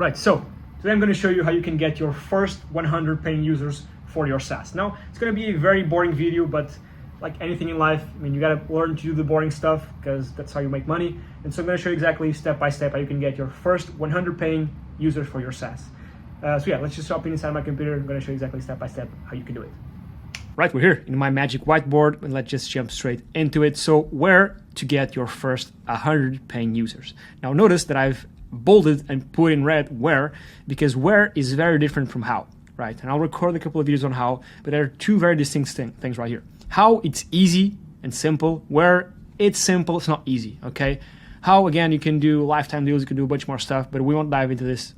Right, so today I'm going to show you how you can get your first 100 paying users for your SaaS. Now, it's going to be a very boring video, but like anything in life, I mean, you got to learn to do the boring stuff because that's how you make money. And so I'm going to show you exactly step by step how you can get your first 100 paying users for your SaaS. So yeah, let's just hop inside my computer. I'm going to show you exactly step by step how you can do it. Right, we're here in my magic whiteboard, and let's just jump straight into it. So where to get your first 100 paying users. Now notice that I've bolded and put in red where, because where is very different from how, right? And I'll record a couple of videos on how, but there are two very distinct things right here. How, it's easy and simple. Where it's simple, it's not easy, okay? How, again, you can do lifetime deals, you can do a bunch more stuff, but we won't dive into this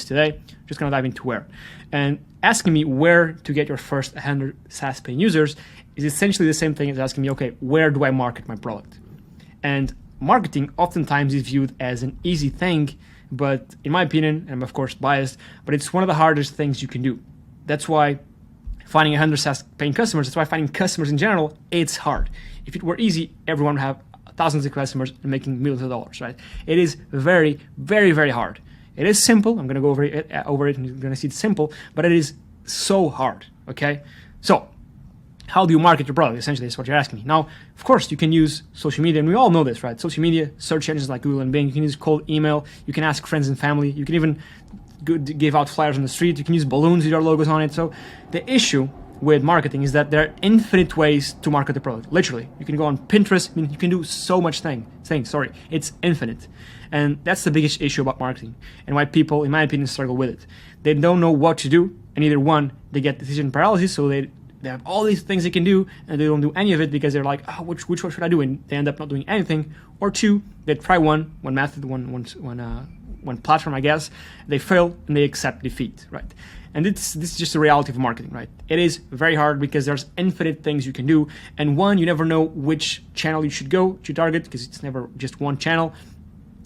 today. Just gonna dive into where. And asking me where to get your first 100 SaaS paying users is essentially the same thing as asking me, okay, where do I market my product? And marketing oftentimes is viewed as an easy thing, but in my opinion, and I'm of course biased, but it's one of the hardest things you can do. That's why finding 100 SaaS paying customers, that's why finding customers in general, it's hard. If it were easy, everyone would have thousands of customers and making millions of dollars, right? It is very, very, very hard. It is simple. I'm going to go over it and you're going to see it's simple, but it is so hard, okay? So how do you market your product? Essentially, that's what you're asking me. Now, of course, you can use social media, and we all know this, right? Social media, search engines like Google and Bing, you can use cold email, you can ask friends and family, you can even give out flyers on the street, you can use balloons with your logos on it. So the issue with marketing is that there are infinite ways to market the product. Literally, you can go on Pinterest, I mean, you can do so much it's infinite. And that's the biggest issue about marketing and why people, in my opinion, struggle with it. They don't know what to do, and either one, they get decision paralysis, so they have all these things they can do and they don't do any of it because they're like, oh, which one should I do? And they end up not doing anything. Or two, they try one method, one platform, I guess, they fail and they accept defeat, right? And this is just the reality of marketing, right? It is very hard because there's infinite things you can do. And one, you never know which channel you should go to target because it's never just one channel.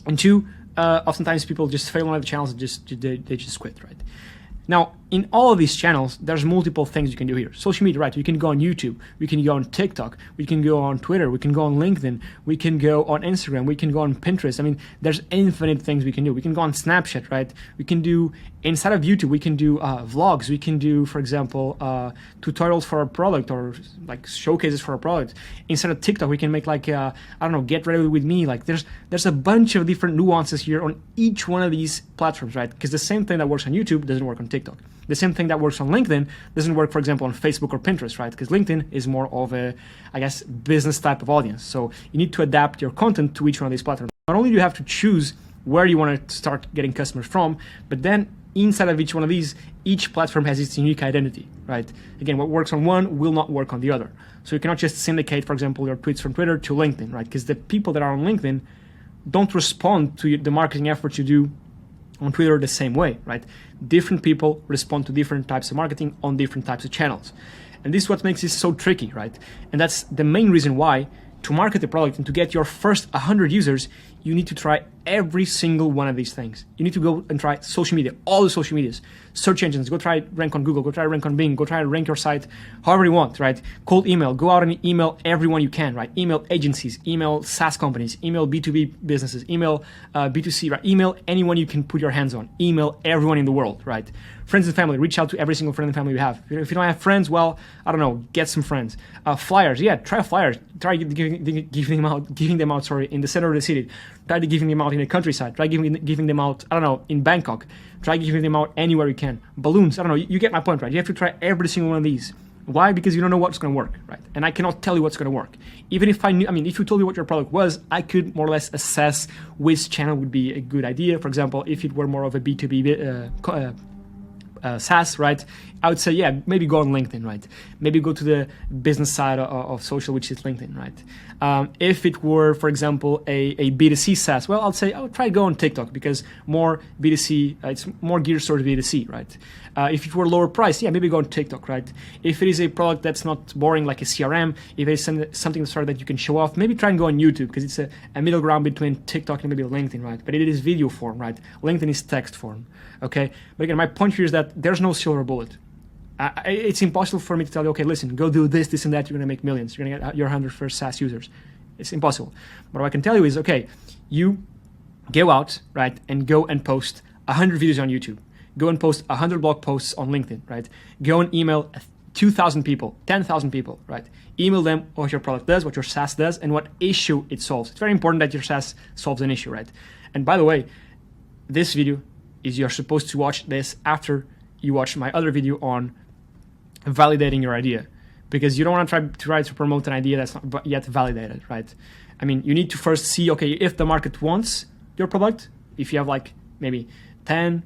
And two, oftentimes people just fail on other channels and they just quit, right? Now, in all of these channels, there's multiple things you can do here. Social media, right? You can go on YouTube, we can go on TikTok, we can go on Twitter, we can go on LinkedIn, we can go on Instagram, we can go on Pinterest. I mean, there's infinite things we can do. We can go on Snapchat, right? We can do, inside of YouTube, we can do vlogs. We can do, for example, tutorials for our product or like showcases for our product. Inside of TikTok, we can make like, I don't know, get ready with me. Like there's a bunch of different nuances here on each one of these platforms, right? Because the same thing that works on YouTube doesn't work on TikTok. The same thing that works on LinkedIn doesn't work, for example, on Facebook or Pinterest, right? Because LinkedIn is more of a, I guess, business type of audience. So you need to adapt your content to each one of these platforms. Not only do you have to choose where you want to start getting customers from, but then inside of each one of these, each platform has its unique identity, right? Again, what works on one will not work on the other. So you cannot just syndicate, for example, your tweets from Twitter to LinkedIn, right? Because the people that are on LinkedIn don't respond to the marketing efforts you do on Twitter the same way, right? Different people respond to different types of marketing on different types of channels. And this is what makes this so tricky, right? And that's the main reason why to market the product and to get your first 100 users, you need to try every single one of these things. You need to go and try social media, all the social medias, search engines, go try rank on Google, go try rank on Bing, go try rank your site however you want, right? Cold email, go out and email everyone you can, right? Email agencies, email SaaS companies, email B2B businesses, email B2C, right? Email anyone you can put your hands on, email everyone in the world, right? Friends and family, reach out to every single friend and family you have. If you don't have friends, well, I don't know, get some friends. Flyers, yeah, try flyers. Try giving them out in the center of the city. Try giving them out in the countryside. Try giving them out, I don't know, in Bangkok. Try giving them out anywhere you can. Balloons, I don't know, you get my point, right? You have to try every single one of these. Why? Because you don't know what's going to work, right? And I cannot tell you what's going to work. Even if I knew, if you told me what your product was, I could more or less assess which channel would be a good idea. For example, if it were more of a B2B SaaS, right? I would say, yeah, maybe go on LinkedIn, right? Maybe go to the business side of social, which is LinkedIn, right? If it were, for example, a B2C SaaS, well, I'll say, I would try to go on TikTok because more B2C, it's more geared towards B2C, right? If it were lower price, yeah, maybe go on TikTok, right? If it is a product that's not boring like a CRM, if it's something that you can show off, maybe try and go on YouTube because it's a middle ground between TikTok and maybe LinkedIn, right? But it is video form, right? LinkedIn is text form, okay? But again, my point here is that there's no silver bullet. It's impossible for me to tell you, okay, listen, go do this, this, and that. You're going to make millions. You're going to get your 100 first SaaS users. It's impossible. But what I can tell you is, okay, you go out, right, and go and post 100 videos on YouTube. Go and post 100 blog posts on LinkedIn, right? Go and email 2,000 people, 10,000 people, right? Email them what your product does, what your SaaS does, and what issue it solves. It's very important that your SaaS solves an issue, right? And by the way, this video is you're supposed to watch this after you watch my other video on validating your idea, because you don't want to try to promote an idea that's not yet validated, right? I mean, you need to first see, okay, if the market wants your product, if you have like maybe 10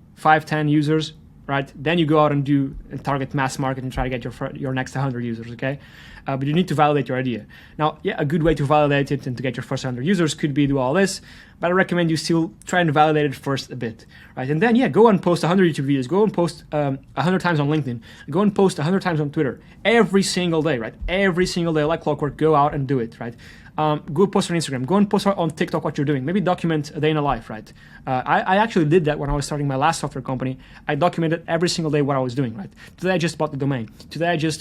users, right? Then you go out and target mass market and try to get your next 100 users, okay? But you need to validate your idea. Now, yeah, a good way to validate it and to get your first 100 users could be do all this, but I recommend you still try and validate it first a bit, right? And then, yeah, go and post 100 YouTube videos, go and post 100 times on LinkedIn, go and post 100 times on Twitter, every single day, right? Every single day, like clockwork, go out and do it, right? Go post on Instagram, go and post on TikTok what you're doing. Maybe document a day in a life, right? I actually did that when I was starting my last software company. I documented every single day what I was doing, right? Today I just bought the domain. Today I just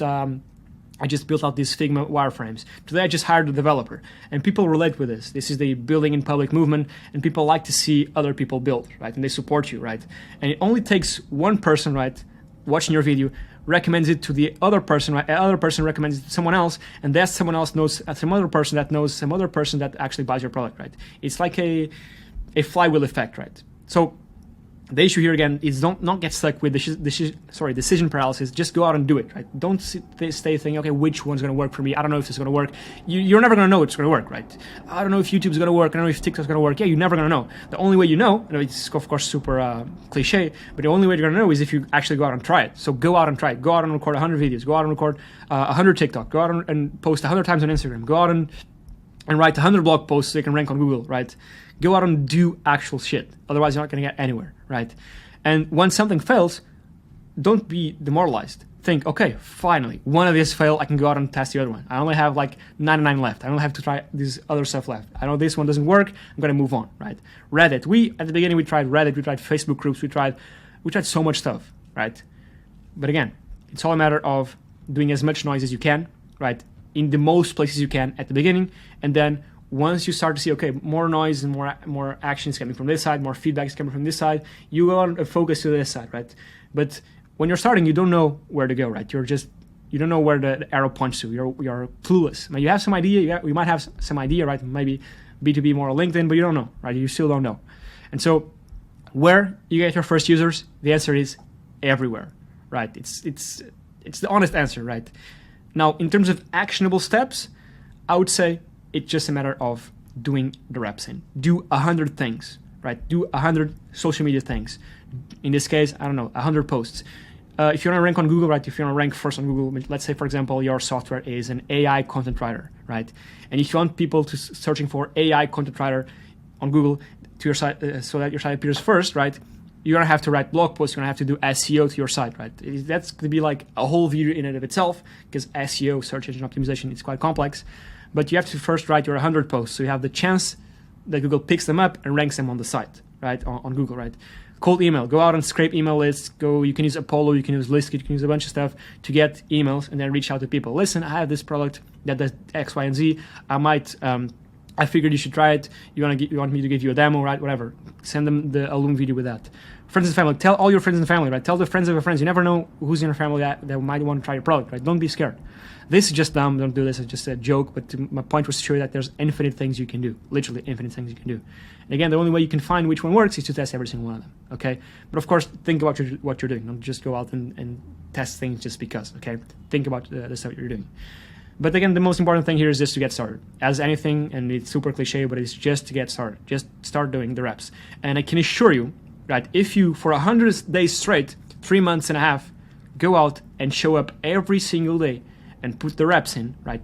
built out these Figma wireframes. Today I just hired a developer. And people relate with this. This is the building in public movement, and people like to see other people build, right? And they support you, right? And it only takes one person, right, watching your video, recommends it to the other person, right? Other person recommends it to someone else, and that someone else knows some other person that knows some other person that actually buys your product, right? It's like a flywheel effect, right? So the issue here again is don't get stuck with decision paralysis. Just go out and do it, right? Don't stay thinking, okay, which one's going to work for me? I don't know if this is going to work. You're never going to know it's going to work, right? I don't know if YouTube's going to work. I don't know if TikTok's going to work. Yeah, you're never going to know. The only way you know, and it's of course super cliche, but the only way you're going to know is if you actually go out and try it. So go out and try it. Go out and record 100 videos. Go out and record 100 TikTok. Go out and post 100 times on Instagram. Go out and write 100 blog posts so you can rank on Google, right? Go out and do actual shit. Otherwise, you're not going to get anywhere, right? And when something fails, don't be demoralized. Think, okay, finally, one of these failed. I can go out and test the other one. I only have like 99 left. I don't have to try this other stuff left. I know this one doesn't work. I'm going to move on, right? Reddit. At the beginning, we tried Reddit. We tried Facebook groups. We tried so much stuff, right? But again, it's all a matter of doing as much noise as you can, right? In the most places you can at the beginning, and then once you start to see, okay, more noise and more action is coming from this side, more feedback is coming from this side, you go on and focus to this side, right? But when you're starting, you don't know where to go, right? You don't know where the arrow points to. You're clueless. You have some idea. You might have some idea, right? Maybe B2B more on LinkedIn, but you don't know, right? You still don't know. And so where you get your first users, the answer is everywhere, right? It's the honest answer, right? Now, in terms of actionable steps, I would say it's just a matter of doing the reps in. Do 100 things, right? Do 100 social media things. In this case, I don't know, 100 posts. If you want to rank on Google, right? If you want to rank first on Google, let's say, for example, your software is an AI content writer, right? And if you want people to searching for AI content writer on Google to your site, so that your site appears first, right? You're going to have to write blog posts. You're going to have to do SEO to your site, right? That's going to be like a whole video in and of itself, because SEO, search engine optimization, is quite complex. But you have to first write your 100 posts, so you have the chance that Google picks them up and ranks them on the site, right? On Google, right? Cold email. Go out and scrape email lists. You can use Apollo, you can use List, you can use a bunch of stuff to get emails, and then reach out to people. Listen, I have this product that does X, Y, and Z. I figured you should try it. You want me to give you a demo, right? Whatever. Send them a Loom video with that. Friends and family. Tell all your friends and family, right? Tell the friends of your friends. You never know who's in your family that might want to try your product, right? Don't be scared. This is just dumb. Don't do this. It's just a joke. But my point was to show you that there's infinite things you can do. Literally infinite things you can do. And again, the only way you can find which one works is to test every single one of them. Okay. But of course, think about what you're doing. Don't just go out and test things just because. Okay. Think about the stuff you're doing. But again, the most important thing here is just to get started. As anything, and it's super cliche, but it's just to get started. Just start doing the reps. And I can assure you, right, if you, for 100 days straight, 3 months and a half, go out and show up every single day and put the reps in, right?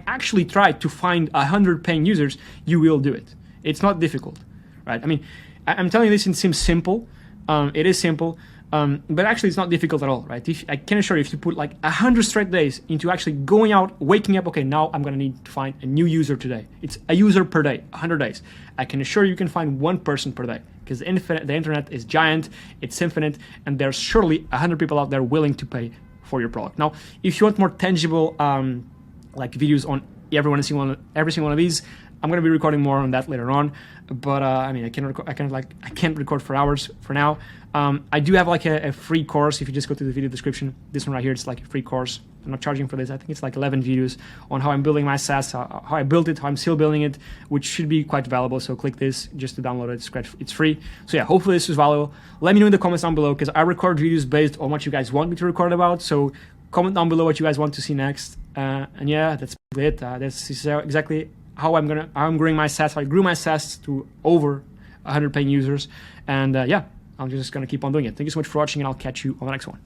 Actually try to find 100 paying users, you will do it. It's not difficult, right? I mean, I'm telling you this, it seems simple. It is simple. But actually it's not difficult at all, right? I can assure you, if you put like 100 straight days into actually going out, waking up, okay, now I'm going to need to find a new user today. It's a user per day, 100 days. I can assure you can find one person per day, because the internet is giant, it's infinite, and there's surely 100 people out there willing to pay for your product. Now, if you want more tangible like videos on every single one of these, I'm gonna be recording more on that later on, but I mean, I can't record for hours for now. I do have like a free course. If you just go to the video description, this one right here, it's like a free course. I'm not charging for this. I think it's like 11 videos on how I'm building my SaaS, how I built it, how I'm still building it, which should be quite valuable. So click this just to download it. It's free. So yeah, hopefully this is valuable. Let me know in the comments down below, because I record videos based on what you guys want me to record about. So comment down below what you guys want to see next. And yeah, that's it. This is exactly how I'm growing my SaaS. I grew my SaaS to over 100 paying users. And yeah, I'm just gonna keep on doing it. Thank you so much for watching, and I'll catch you on the next one.